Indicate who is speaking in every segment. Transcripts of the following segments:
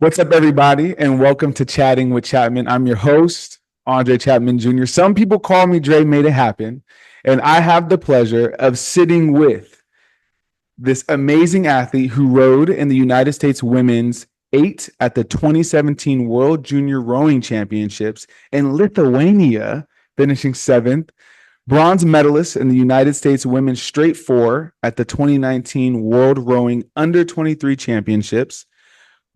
Speaker 1: What's up, everybody, and welcome to Chatting with Chapman. I'm your host, Andre Chapman Jr. Some people call me Dre Made It Happen, and I have the pleasure of sitting with this amazing athlete who rode in the United States women's eight at the 2017 World Junior Rowing Championships in Lithuania, finishing seventh. Bronze medalist in the United States women's straight four at the 2019 World Rowing Under 23 Championships,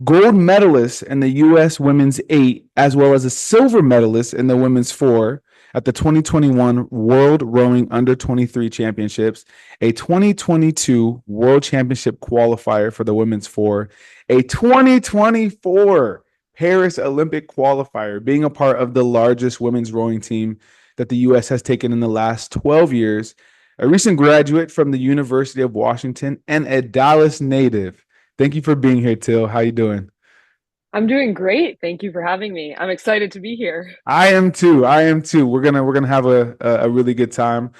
Speaker 1: gold medalist in the U.S. women's eight, as well as a silver medalist in the women's four at the 2021 World Rowing Under 23 Championships, a 2022 World Championship qualifier for the women's four, a 2024 Paris Olympic qualifier, being a part of the largest women's rowing team that the U.S. has taken in the last 12 years, a recent graduate from the University of Washington, and a Dallas native. Thank you for being here, Teal. How you doing?
Speaker 2: I'm doing great. Thank you for having me. I'm excited to be here.
Speaker 1: I am too. I am too. We're gonna have a really good time.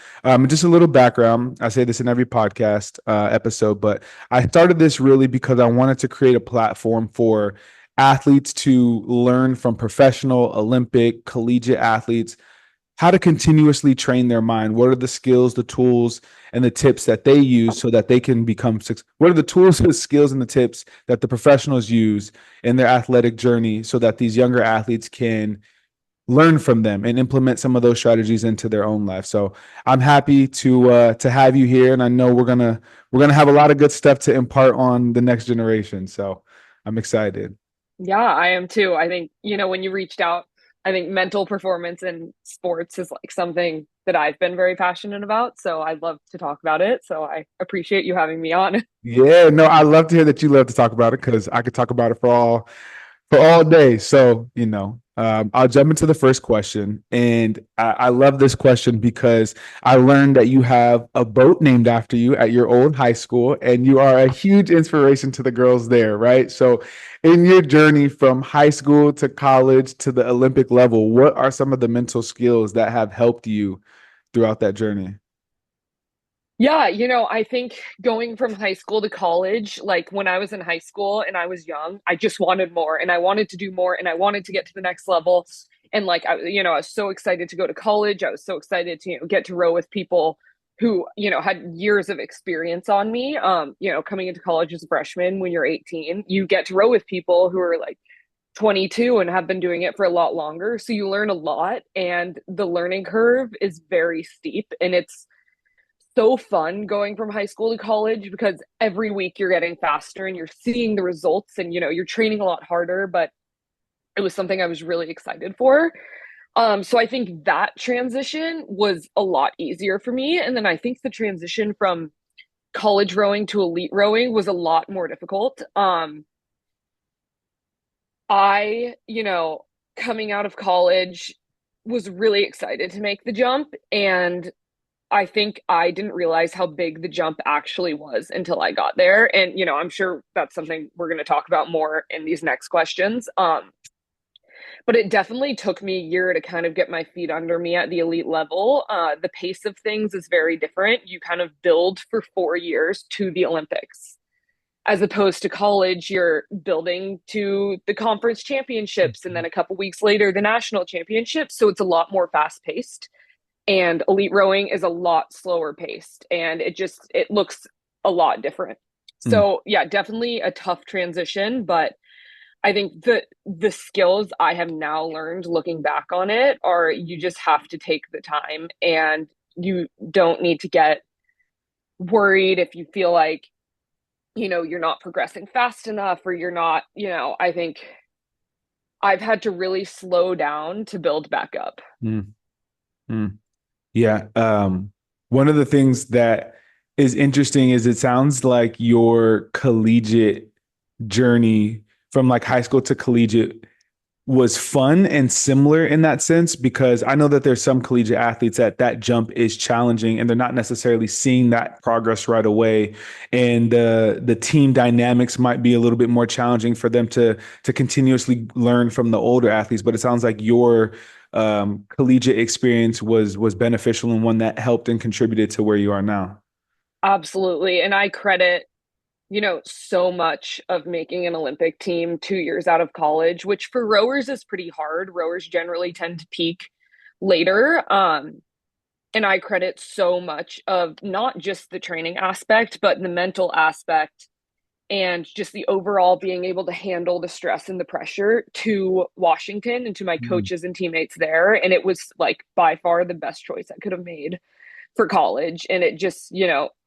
Speaker 1: Just a little background. I say this in every podcast episode, but I started this really because I wanted to create a platform for athletes to learn from professional, Olympic, collegiate athletes how to continuously train their mind. What are the skills, the tools, and the tips that they use so that they can become what are the tools, the skills, and the tips that the professionals use in their athletic journey so that these younger athletes can learn from them and implement some of those strategies into their own life. So I'm happy to have you here, and I know we're gonna have a lot of good stuff to impart on the next generation. So I'm excited.
Speaker 2: Yeah, I am too. I think, when you reached out, I think mental performance in sports is like something that I've been very passionate about. So I'd love to talk about it. So I appreciate you having me on.
Speaker 1: Yeah, no, I love to hear that you love to talk about it because I could talk about it for all day. So, I'll jump into the first question. And I love this question because I learned that you have a boat named after you at your old high school, and you are a huge inspiration to the girls there, right? So, in your journey from high school to college to the Olympic level, what are some of the mental skills that have helped you throughout that journey?
Speaker 2: Yeah, I think going from high school to college, like when I was in high school and I was young, I just wanted more and I wanted to do more and I wanted to get to the next level. And like I was so excited to go to college. I was so excited to, get to row with people who, had years of experience on me. Coming into college as a freshman when you're 18, you get to row with people who are like 22 and have been doing it for a lot longer. So you learn a lot and the learning curve is very steep and it's so fun going from high school to college because every week you're getting faster and you're seeing the results and you're training a lot harder, but it was something I was really excited for. So I think that transition was a lot easier for me. And then I think the transition from college rowing to elite rowing was a lot more difficult. I coming out of college was really excited to make the jump and I think I didn't realize how big the jump actually was until I got there. And, I'm sure that's something we're going to talk about more in these next questions. But it definitely took me a year to kind of get my feet under me at the elite level. The pace of things is very different. You kind of build for 4 years to the Olympics. As opposed to college, you're building to the conference championships and then a couple weeks later, the national championships. So it's a lot more fast paced and elite rowing is a lot slower paced and it looks a lot different.
Speaker 1: Mm.
Speaker 2: So yeah, definitely a tough transition, but I think the skills I have now learned looking back on it are you just have to take the time and you don't need to get worried if you feel like you're not progressing fast enough or you're not, I think I've had to really slow down to build back up.
Speaker 1: Mm. Mm. Yeah. One of the things that is interesting is it sounds like your collegiate journey from like high school to collegiate was fun and similar in that sense because I know that there's some collegiate athletes that jump is challenging and they're not necessarily seeing that progress right away, and the team dynamics might be a little bit more challenging for them to continuously learn from the older athletes. But it sounds like your collegiate experience was beneficial and one that helped and contributed to where you are now.
Speaker 2: Absolutely. And I credit so much of making an Olympic team 2 years out of college, which for rowers is pretty hard. Rowers generally tend to peak later. And I credit so much of not just the training aspect, but the mental aspect and just the overall being able to handle the stress and the pressure to Washington and to my
Speaker 1: Mm.
Speaker 2: coaches and teammates there. And it was like by far the best choice I could have made for college. And it just,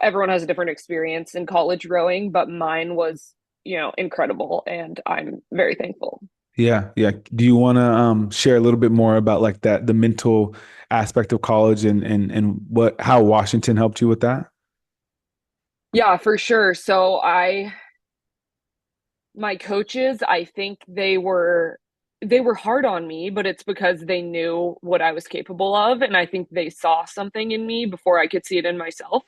Speaker 2: everyone has a different experience in college rowing, but mine was, incredible. And I'm very thankful.
Speaker 1: Yeah, yeah. Do you want to share a little bit more about like that the mental aspect of college and what how Washington helped you with that?
Speaker 2: Yeah, for sure. My coaches, I think they were hard on me, but it's because they knew what I was capable of. And I think they saw something in me before I could see it in myself.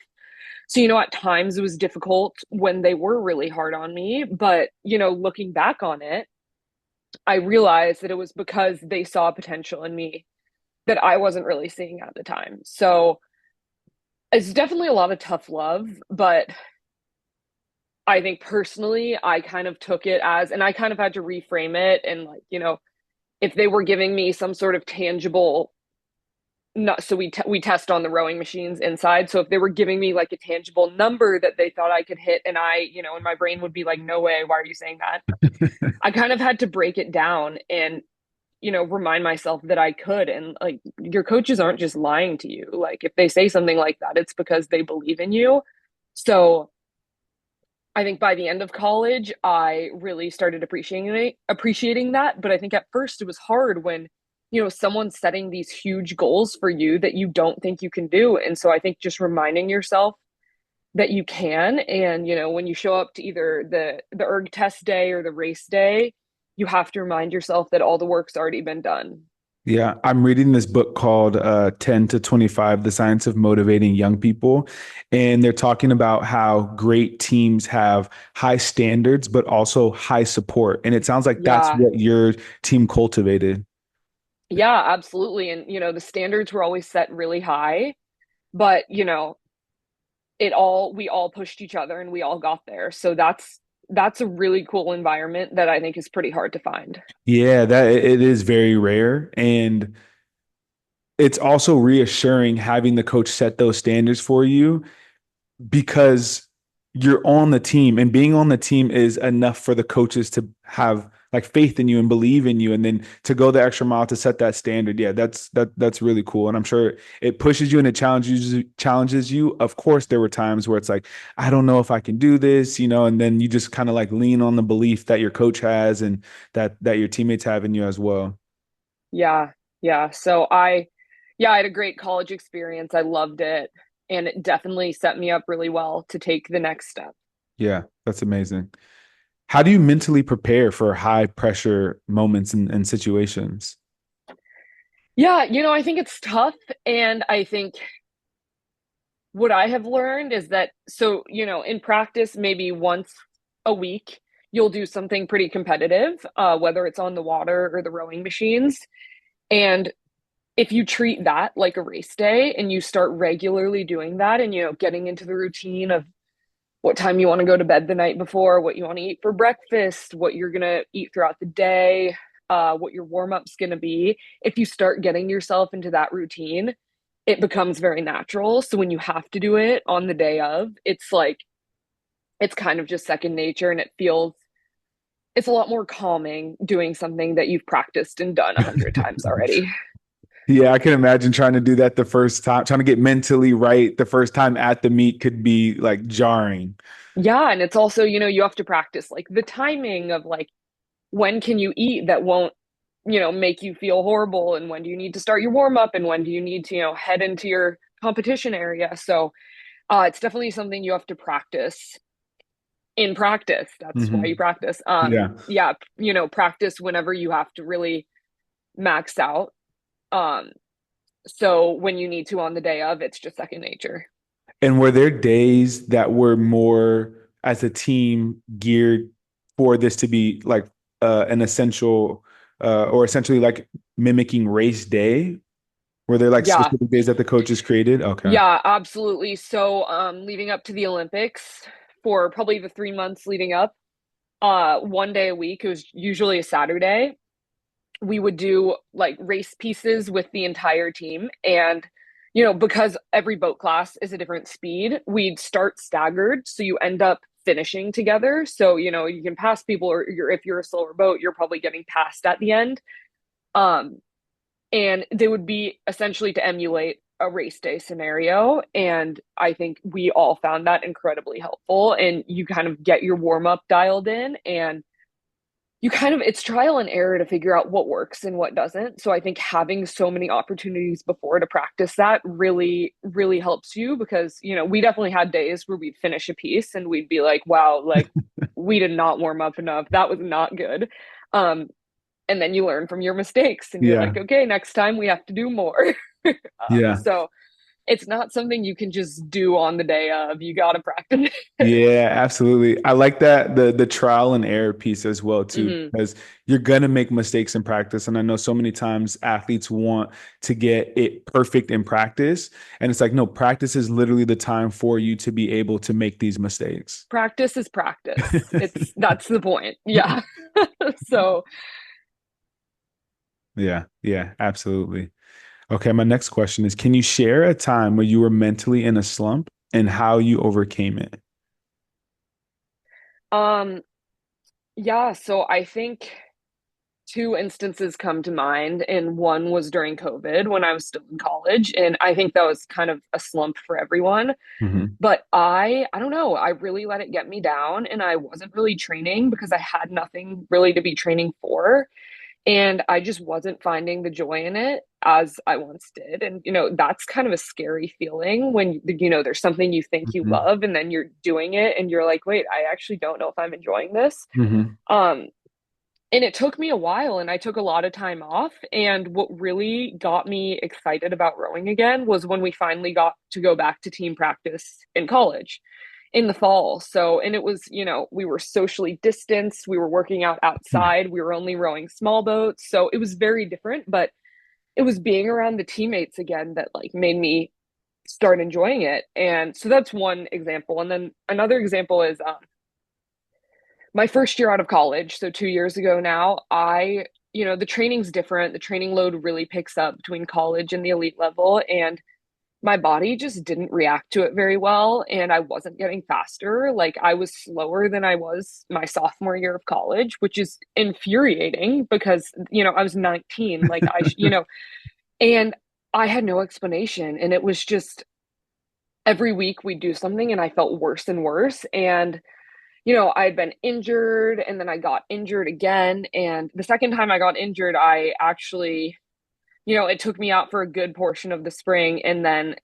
Speaker 2: So, at times it was difficult when they were really hard on me. But, looking back on it, I realized that it was because they saw potential in me that I wasn't really seeing at the time. So it's definitely a lot of tough love, but I think personally, I kind of took it as, and I kind of had to reframe it. And like, if they were giving me some sort of tangible, not so we test on the rowing machines inside. So if they were giving me like a tangible number that they thought I could hit, and and my brain would be like, no way, why are you saying that? I kind of had to break it down and remind myself that I could. And like, your coaches aren't just lying to you. Like, if they say something like that, it's because they believe in you. So I think by the end of college, I really started appreciating that. But I think at first it was hard when, someone's setting these huge goals for you that you don't think you can do. And so I think just reminding yourself that you can, and when you show up to either the erg test day or the race day, you have to remind yourself that all the work's already been done.
Speaker 1: Yeah, I'm reading this book called 10 to 25, The Science of Motivating Young People. And they're talking about how great teams have high standards, but also high support. And it sounds like that's
Speaker 2: Yeah.
Speaker 1: what your team cultivated.
Speaker 2: Yeah, absolutely. And the standards were always set really high, but we all pushed each other and we all got there. So that's a really cool environment that I think is pretty hard to find.
Speaker 1: Yeah, that it is very rare. And it's also reassuring having the coach set those standards for you because you're on the team and being on the team is enough for the coaches to have like faith in you and believe in you and then to go the extra mile to set that standard. Yeah, that's really cool. And I'm sure it pushes you and it challenges you. Of course, there were times where it's like, I don't know if I can do this, and then you just kind of like lean on the belief that your coach has and that your teammates have in you as well.
Speaker 2: Yeah. Yeah. I had a great college experience. I loved it. And it definitely set me up really well to take the next step.
Speaker 1: Yeah, that's amazing. How do you mentally prepare for high pressure moments and situations?
Speaker 2: Yeah. I think it's tough. And I think what I have learned is that, so, in practice, maybe once a week, you'll do something pretty competitive, whether it's on the water or the rowing machines. And if you treat that like a race day and you start regularly doing that and, getting into the routine of what time you want to go to bed the night before, what you want to eat for breakfast, what you're going to eat throughout the day, what your warm up's going to be. If you start getting yourself into that routine, it becomes very natural. So when you have to do it on the day of, it's like, it's kind of just second nature and it's a lot more calming doing something that you've practiced and done 100 times already.
Speaker 1: Yeah, I can imagine trying to do that the first time, trying to get mentally right the first time at the meet could be like jarring.
Speaker 2: Yeah. And it's also, you have to practice like the timing of like, when can you eat that won't make you feel horrible, and when do you need to start your warm up, and when do you need to head into your competition area. So it's definitely something you have to practice in practice. That's why you
Speaker 1: Hmm.
Speaker 2: practice.
Speaker 1: Yeah.
Speaker 2: Yeah, practice whenever you have to really max out. um so when you need to on the day of, it's just second nature.
Speaker 1: And were there days that were more as a team geared for this to be like an essential or essentially like mimicking race day? Were there like
Speaker 2: Yeah.
Speaker 1: specific days that the coaches created? Okay.
Speaker 2: Yeah, absolutely. So leading up to the Olympics, for probably the 3 months leading up, one day a week, it was usually a Saturday, we would do like race pieces with the entire team. And, because every boat class is a different speed, we'd start staggered. So you end up finishing together. So, you can pass people, or if you're a slower boat, you're probably getting passed at the end. Um, and they would be essentially to emulate a race day scenario. And I think we all found that incredibly helpful. And you kind of get your warm up dialed in, and it's trial and error to figure out what works and what doesn't. So I think having so many opportunities before to practice that really, really helps you, because, we definitely had days where we'd finish a piece and we'd be like, wow, like we did not warm up enough. That was not good. Um, and then you learn from your mistakes and you're
Speaker 1: Yeah.
Speaker 2: like, okay, next time we have to do more.
Speaker 1: Yeah.
Speaker 2: So it's not something you can just do on the day of. You got to practice it.
Speaker 1: Yeah, absolutely. I like that the trial and error piece as well too,
Speaker 2: Hmm.
Speaker 1: because you're gonna make mistakes in practice. And I know so many times athletes want to get it perfect in practice. And it's like, no, practice is literally the time for you to be able to make these mistakes.
Speaker 2: Practice is practice. That's the point. Yeah. So,
Speaker 1: Yeah, yeah, absolutely. Okay, my next question is, can you share a time where you were mentally in a slump and how you overcame it?
Speaker 2: um, yeah, so I think two instances come to mind, and one was during COVID when I was still in college, and I think that was kind of a slump for everyone.
Speaker 1: Hmm.
Speaker 2: But I don't know, I really let it get me down, and I wasn't really training because I had nothing really to be training for. And I just wasn't finding the joy in it as I once did. And, that's kind of a scary feeling when, there's something you think you
Speaker 1: Hmm.
Speaker 2: love and then you're doing it and you're like, wait, I actually don't know if I'm enjoying this.
Speaker 1: Hmm.
Speaker 2: Um, and it took me a while, and I took a lot of time off. And what really got me excited about rowing again was when we finally got to go back to team practice in college in the fall. So, and it was, we were socially distanced, we were working out outside, we were only rowing small boats. So it was very different, but it was being around the teammates again that like made me start enjoying it. And so that's one example. And then another example is my first year out of college. So 2 years ago now, the training's different. The training load really picks up between college and the elite level. And my body just didn't react to it very well, and I wasn't getting faster. Like I was slower than I was my sophomore year of college, which is infuriating because, I was 19, like and I had no explanation, and it was just every week we'd do something and I felt worse and worse. And I'd been injured and then I got injured again, and the second time I got injured, I actually, it took me out for a good portion of the spring. And then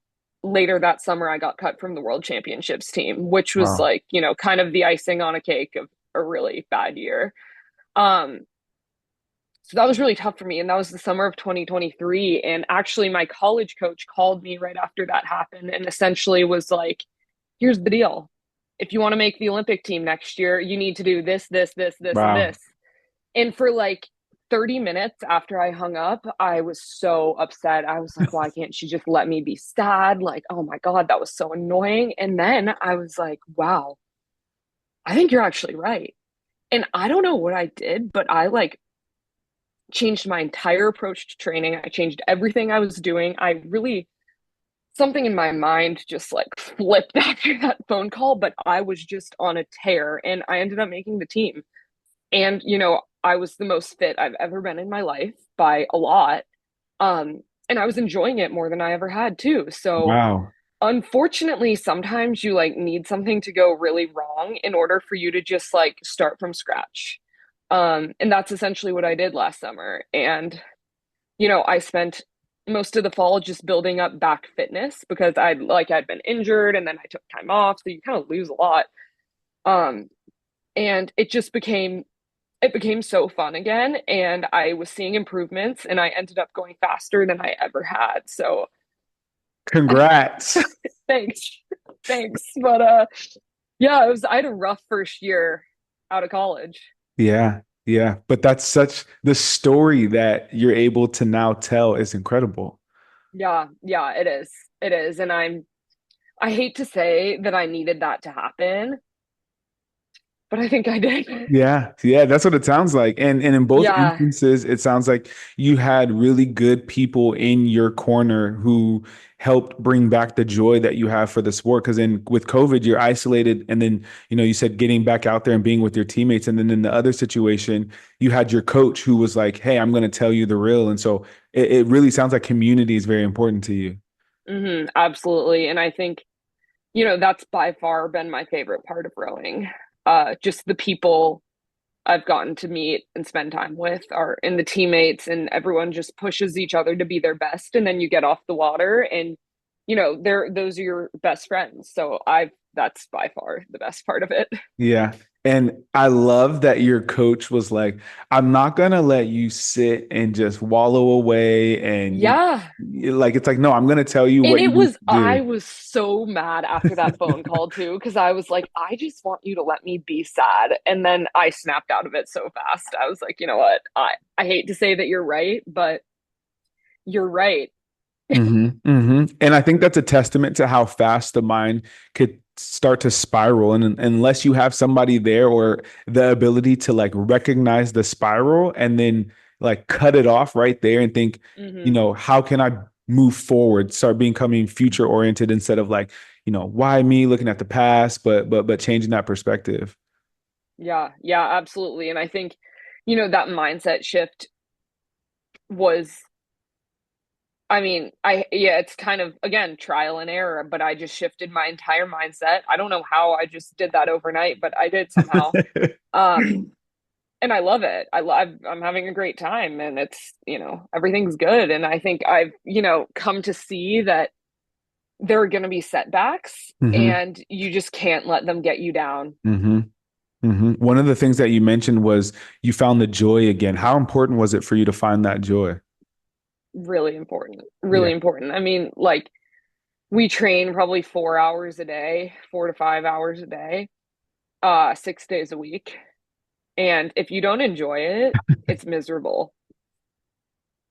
Speaker 2: later that summer, I got cut from the world championships team, which was
Speaker 1: Wow.
Speaker 2: like, kind of the icing on a cake of a really bad year. Um, so that was really tough for me. And that was the summer of 2023. And actually, my college coach called me right after that happened and essentially was like, here's the deal. If you want to make the Olympic team next year, you need to do this, this, this, this, and
Speaker 1: Wow.
Speaker 2: this. And for like 30 minutes after I hung up, I was so upset. I was like, why can't she just let me be sad? Like, oh my God, that was so annoying. And then I was like, wow, I think you're actually right. And I don't know what I did, but I like changed my entire approach to training. I changed everything I was doing. Something in my mind just like flipped after that phone call, but I was just on a tear and I ended up making the team. And, I was the most fit I've ever been in my life by a lot. And I was enjoying it more than I ever had too. So
Speaker 1: Wow.
Speaker 2: unfortunately, sometimes you like need something to go really wrong in order for you to just like start from scratch. And that's essentially what I did last summer. And, I spent most of the fall just building up back fitness because I'd been injured and then I took time off. So you kind of lose a lot. Um, and it became so fun again, and I was seeing improvements, and I ended up going faster than I ever had. So
Speaker 1: Congrats.
Speaker 2: thanks. Thanks. But yeah, I had a rough first year out of college.
Speaker 1: Yeah. Yeah. But that's such the story that you're able to now tell is incredible.
Speaker 2: Yeah, yeah, it is. It is. And I hate to say that I needed that to happen. but I think I did.
Speaker 1: Yeah, yeah, that's what it sounds like. And in both
Speaker 2: Yeah.
Speaker 1: instances, it sounds like you had really good people in your corner who helped bring back the joy that you have for the sport. Because in with COVID, you're isolated, and then you said getting back out there and being with your teammates, and then in the other situation, you had your coach who was like, "Hey, I'm going to tell you the real." And so it really sounds like community is very important to you.
Speaker 2: Absolutely. And I think, that's by far been my favorite part of rowing. Just the people I've gotten to meet and spend time with are and the teammates, and everyone just pushes each other to be their best. And then you get off the water and, those are your best friends. So that's by far the best part of it.
Speaker 1: Yeah. And I love that your coach was like, I'm not gonna let you sit and just wallow away and
Speaker 2: Yeah.
Speaker 1: like it's like, no, I'm gonna tell you
Speaker 2: And
Speaker 1: what you need to
Speaker 2: I
Speaker 1: do.
Speaker 2: was so mad after that phone call too, because I was like, I just want you to let me be sad. And then I snapped out of it so fast. I was like, you know what? I hate to say that you're right, but you're right.
Speaker 1: And I think that's a testament to how fast the mind could start to spiral. And unless you have somebody there or the ability to like recognize the spiral and then like cut it off right there and think,
Speaker 2: hmm
Speaker 1: how can I move forward, start becoming future oriented instead of like, why me looking at the past, but changing that perspective.
Speaker 2: Yeah, yeah, absolutely. And I think, that mindset shift was, I mean, yeah, it's kind of, again, trial and error, but I just shifted my entire mindset. I don't know how I just did that overnight, but I did somehow. Um, and I love it. I'm having a great time, and it's, everything's good. And I think I've, come to see that there are going to be setbacks
Speaker 1: hmm
Speaker 2: and you just can't let them get you down.
Speaker 1: hmm One of the things that you mentioned was you found the joy again. How important was it for you to find that joy?
Speaker 2: Really important. Really
Speaker 1: Yeah.
Speaker 2: important. I mean, like, we train probably 4 hours a day, 4 to 5 hours a day, 6 days a week. And if you don't enjoy it, it's miserable.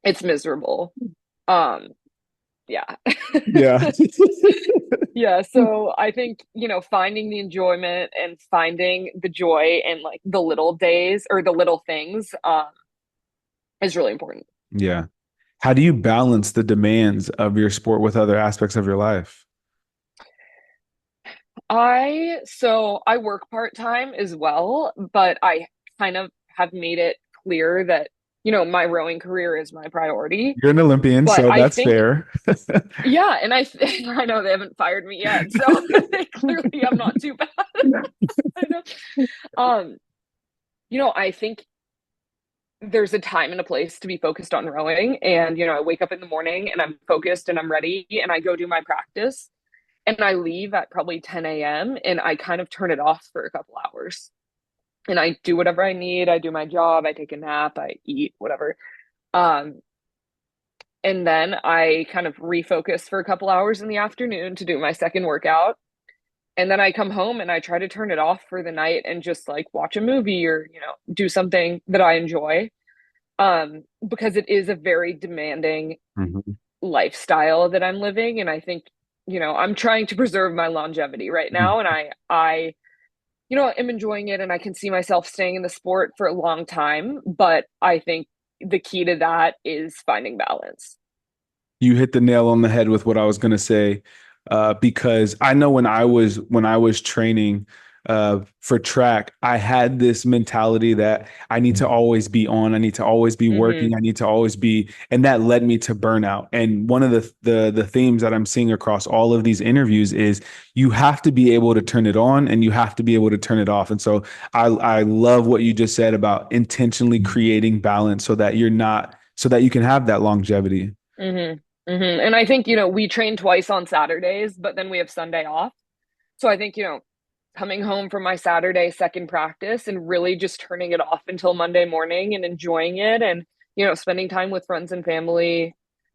Speaker 2: It's miserable. Um, yeah.
Speaker 1: Yeah.
Speaker 2: Yeah, so I think, finding the enjoyment and finding the joy in like the little days or the little things is really important.
Speaker 1: Yeah. How do you balance the demands of your sport with other aspects of your life?
Speaker 2: I work part-time as well, but I kind of have made it clear that, my rowing career is my priority.
Speaker 1: You're an Olympian,
Speaker 2: But
Speaker 1: so
Speaker 2: I
Speaker 1: that's
Speaker 2: think,
Speaker 1: fair.
Speaker 2: yeah, and I know they haven't fired me yet, so clearly I'm not too bad. I know. Um, I think there's a time and a place to be focused on rowing. And, I wake up in the morning and I'm focused and I'm ready and I go do my practice and I leave at probably 10 a.m. and I kind of turn it off for a couple hours. And I do whatever I need. I do my job, I take a nap, I eat, whatever. Um, and then I kind of refocus for a couple hours in the afternoon to do my second workout. And then I come home and I try to turn it off for the night and just like watch a movie or, do something that I enjoy. Because it is a very demanding
Speaker 1: Mhm.
Speaker 2: lifestyle that I'm living. And I think, I'm trying to preserve my longevity right now. And am enjoying it and I can see myself staying in the sport for a long time. But I think the key to that is finding balance.
Speaker 1: You hit the nail on the head with what I was going to say, because I know when I was training for track, I had this mentality that I need to always be on, I need to always be
Speaker 2: hmm
Speaker 1: working, I need to always be, and that led me to burnout. And one of the themes that I'm seeing across all of these interviews is you have to be able to turn it on and you have to be able to turn it off. And so I love what you just said about intentionally creating balance so that you can have that longevity.
Speaker 2: hmm And I think, we train twice on Saturdays, but then we have Sunday off. So I think, coming home from my Saturday second practice and really just turning it off until Monday morning and enjoying it and, spending time with friends and family,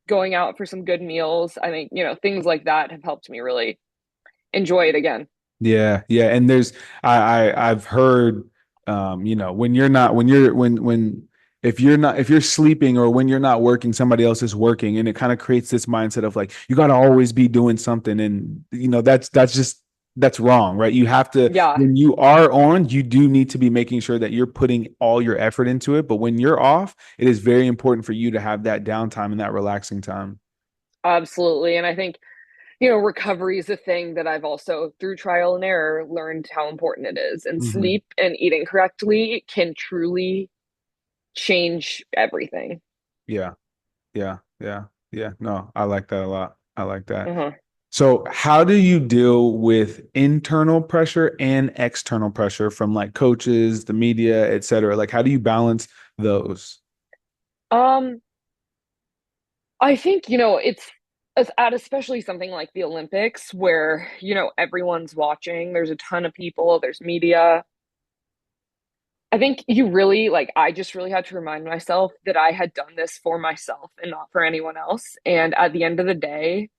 Speaker 2: going out for some good meals. I think, things like that have helped me really enjoy it again.
Speaker 1: Yeah, yeah. And I've heard when you're not when you're when if you're sleeping or when you're not working, somebody else is working. And it kind of creates this mindset of like you gotta always be doing something. And that's just that's wrong, right? You have to,
Speaker 2: Yeah,
Speaker 1: when you are on, you do need to be making sure that you're putting all your effort into it. But when you're off, it is very important for you to have that downtime and that relaxing time.
Speaker 2: absolutely. And I think, you know, recovery is a thing that I've also, through trial and error, learned how important it is. And
Speaker 1: Hmm.
Speaker 2: sleep and eating correctly can truly change everything.
Speaker 1: Yeah, yeah, yeah, yeah. No, I like that a lot. I like that.
Speaker 2: Uh-huh.
Speaker 1: So, how do you deal with internal pressure and external pressure from like coaches, the media, et cetera? Like, how do you balance those?
Speaker 2: Um, I think, you know, it's at especially something like the Olympics where, you know, everyone's watching, there's a ton of people, there's media. I think you really, like, I just really had to remind myself that I had done this for myself and not for anyone else. And at the end of the day,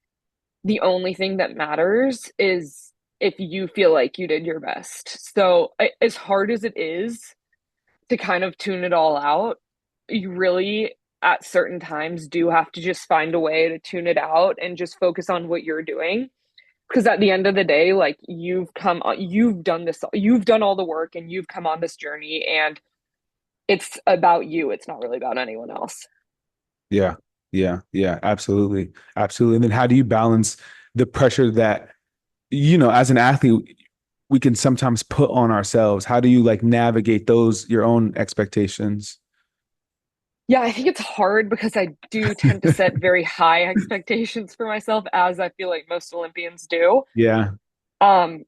Speaker 2: the only thing that matters is if you feel like you did your best. So, as hard as it is to kind of tune it all out, you really, at certain times, do have to just find a way to tune it out and just focus on what you're doing. Because at the end of the day, like you've done this, you've done all the work and you've come on this journey, and it's about you. It's not really about anyone else.
Speaker 1: Yeah, yeah, yeah, absolutely. Absolutely. And then how do you balance the pressure that, as an athlete, we can sometimes put on ourselves? How do you like navigate those, your own expectations?
Speaker 2: Yeah, I think it's hard because I do tend to set very high expectations for myself, as I feel like most Olympians do.
Speaker 1: Yeah.
Speaker 2: Um,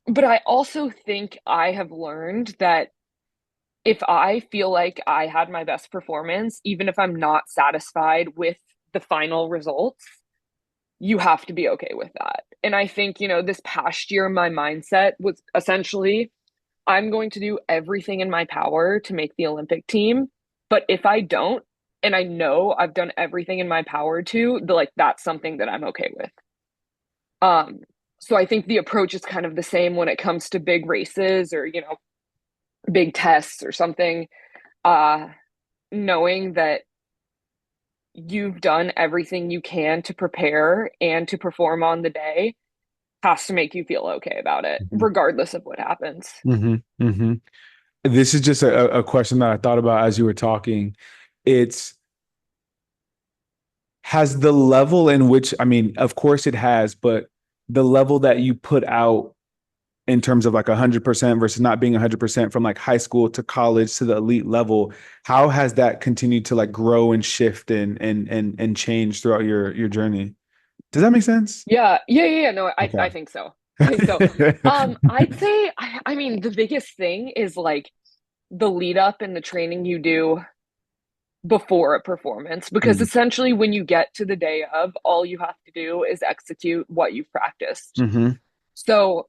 Speaker 2: but I also think I have learned that if I feel like I had my best performance, even if I'm not satisfied with the final results, you have to be okay with that. And I think, you know, this past year, my mindset was essentially I'm going to do everything in my power to make the Olympic team. But if I don't, and I know I've done everything in my power to, like that's something that I'm okay with. Um, so I think the approach is kind of the same when it comes to big races or, you know, big tests or something. Uh, Knowing that you've done everything you can to prepare and to perform on the day has to make you feel okay about it,
Speaker 1: Hmm.
Speaker 2: regardless of what happens.
Speaker 1: Hmm. Hmm. This is just a question that I thought about as you were talking. It's has the level in which, I mean, of course it has, but the level that you put out in terms of like 100% versus not being 100% from like high school to college to the elite level, how has that continued to like grow and shift and change throughout your journey? Does that make sense?
Speaker 2: Yeah. No, I
Speaker 1: Okay.
Speaker 2: think so. I think so. I'd say, I mean, the biggest thing is like the lead up and the training you do before a performance, because essentially when you get to the day of, all you have to do is execute what you've practiced.
Speaker 1: Mm-hmm.
Speaker 2: So,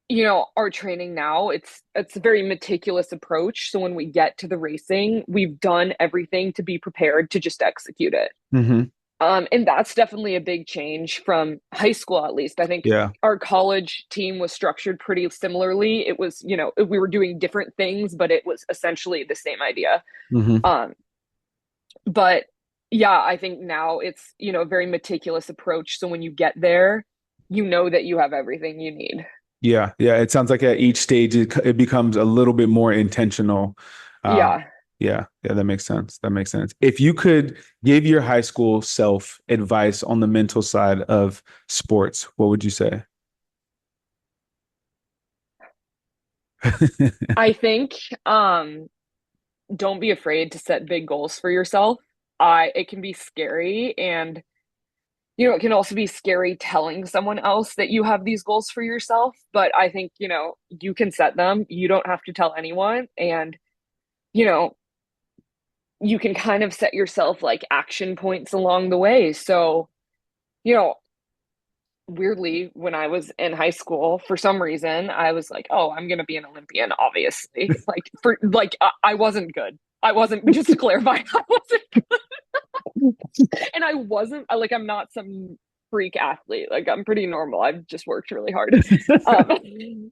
Speaker 2: you know, our training now, it's a very meticulous approach. So when we get to the racing, we've done everything to be prepared to just execute it.
Speaker 1: Mm-hmm.
Speaker 2: And that's definitely a big change from high school, at least. I think
Speaker 1: Yeah.
Speaker 2: our college team was structured pretty similarly. It was, you know, we were doing different things, but it was essentially the same idea.
Speaker 1: Mm-hmm.
Speaker 2: Um, but yeah, I think now it's, you know, a very meticulous approach. So when you get there, you know that you have everything you need.
Speaker 1: Yeah. Yeah. It sounds like at each stage it becomes a little bit more intentional. Uh,
Speaker 2: Yeah.
Speaker 1: yeah. Yeah. That makes sense. That makes sense. If you could give your high school self advice on the mental side of sports, what would you say?
Speaker 2: I think don't be afraid to set big goals for yourself. I It can be scary, and you know, it can also be scary telling someone else that you have these goals for yourself, but I think, you know, you can set them. You don't have to tell anyone, and you know, you can kind of set yourself like action points along the way. So, you know, weirdly, when I was in high school, for some reason, I was like, "Oh, I'm gonna be an Olympian." Obviously, like for like I wasn't good. I wasn't. Just to clarify, I wasn't and I wasn't like I'm not some freak athlete. Like I'm pretty normal. I've just worked really hard. Um,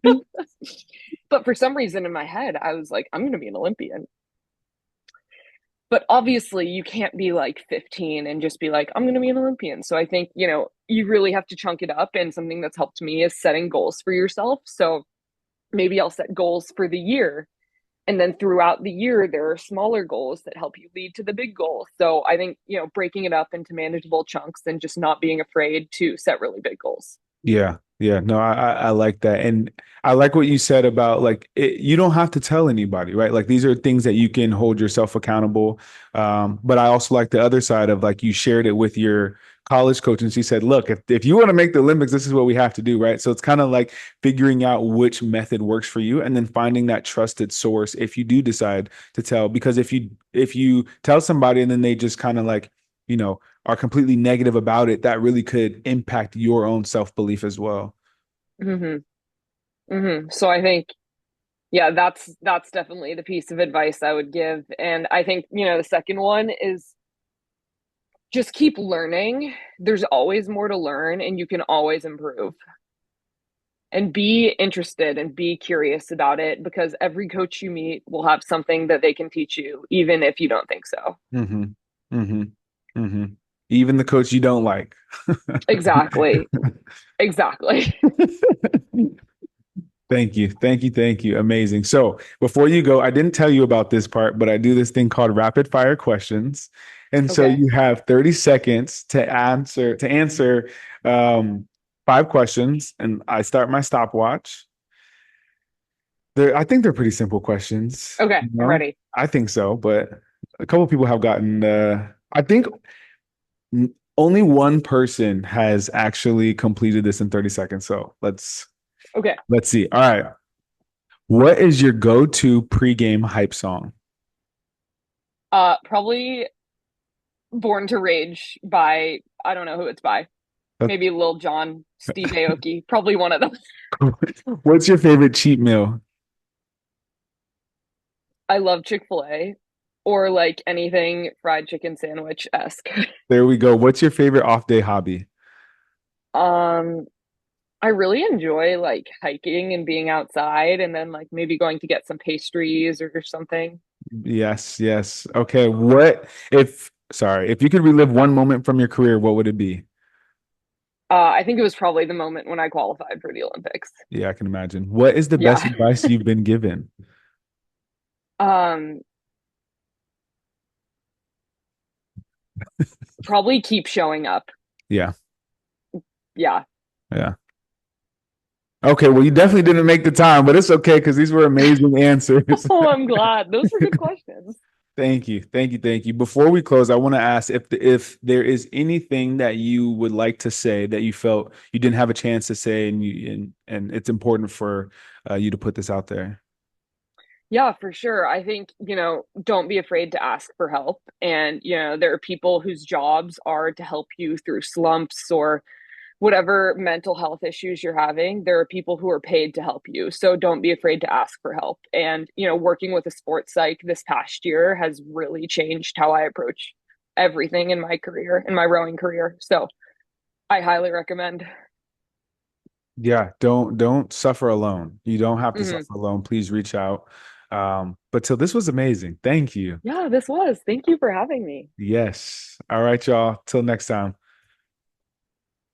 Speaker 2: but for some reason in my head, I was like, I'm going to be an Olympian. But obviously, you can't be like 15 and just be like, I'm going to be an Olympian. So I think, you really have to chunk it up. And something that's helped me is setting goals for yourself. So maybe I'll set goals for the year. And then throughout the year, there are smaller goals that help you lead to the big goal. So I think, breaking it up into manageable chunks and just not being afraid to set really big goals.
Speaker 1: Yeah, yeah, no, I like that, and I like what you said about like you don't have to tell anybody, right? Like these are things that you can hold yourself accountable. But I also like the other side of like you shared it with your college coach, and she said, "Look, if you want to make the Olympics, this is what we have to do, right?" So it's kind of like figuring out which method works for you, and then finding that trusted source if you do decide to tell. Because if you tell somebody and then they just kind of like you know are completely negative about it, that really could impact your own self-belief as well.
Speaker 2: Hmm. So I think, yeah, that's definitely the piece of advice I would give. And I think, the second one is just keep learning. There's always more to learn and you can always improve. And be interested and be curious about it because every coach you meet will have something that they can teach you, even if you don't think so.
Speaker 1: Mm-hmm. Mm-hmm. Mm-hmm. Even the coach you don't like.
Speaker 2: Exactly. Exactly.
Speaker 1: Thank you. Thank you. Thank you. Amazing. So before you go, I didn't tell you about this part, but I do this thing called rapid fire questions. And so
Speaker 2: Okay.
Speaker 1: you have 30 seconds to answer um, 5 questions, and I start my stopwatch. I think they're pretty simple questions,
Speaker 2: Okay.
Speaker 1: you
Speaker 2: I'm
Speaker 1: know?
Speaker 2: ready.
Speaker 1: I think so, but a couple of people have gotten I think only one person has actually completed this in 30 seconds. So
Speaker 2: Okay.
Speaker 1: let's see. All right. What is your go-to pregame hype song?
Speaker 2: Probably Born to Rage by, I don't know who it's by. Maybe Lil Jon, Steve Aoki, probably one of them.
Speaker 1: What's your favorite cheat meal?
Speaker 2: I love Chick-fil-A or like anything fried chicken sandwich esque.
Speaker 1: There we go. What's your favorite off-day hobby?
Speaker 2: Um, I really enjoy like hiking and being outside and then like maybe going to get some pastries or something.
Speaker 1: Yes, yes. Okay. If you could relive one moment from your career, what would it be?
Speaker 2: I think it was probably the moment when I qualified for the Olympics.
Speaker 1: Yeah, I can imagine. What is the best
Speaker 2: Yeah.
Speaker 1: advice you've been given?
Speaker 2: Um, Probably keep showing up.
Speaker 1: Yeah,
Speaker 2: Yeah.
Speaker 1: yeah. Okay, well, you definitely didn't make the time, but it's okay because these were amazing answers.
Speaker 2: Oh, I'm glad. Those were good questions.
Speaker 1: Thank you, thank you, thank you. Before we close, I want to ask if there is anything that you would like to say that you felt you didn't have a chance to say, and it's important for you to put this out there.
Speaker 2: Yeah, for sure. I think, don't be afraid to ask for help. And, there are people whose jobs are to help you through slumps or whatever mental health issues you're having. There are people who are paid to help you. So don't be afraid to ask for help. And, working with a sports psych this past year has really changed how I approach everything in my career, in my rowing career. So I highly recommend.
Speaker 1: Yeah, don't suffer alone. You don't have to
Speaker 2: Hmm.
Speaker 1: suffer alone. Please reach out. But till this was amazing. Thank you.
Speaker 2: Yeah, this was. Thank you for having me.
Speaker 1: Yes. All right, y'all. Till next time.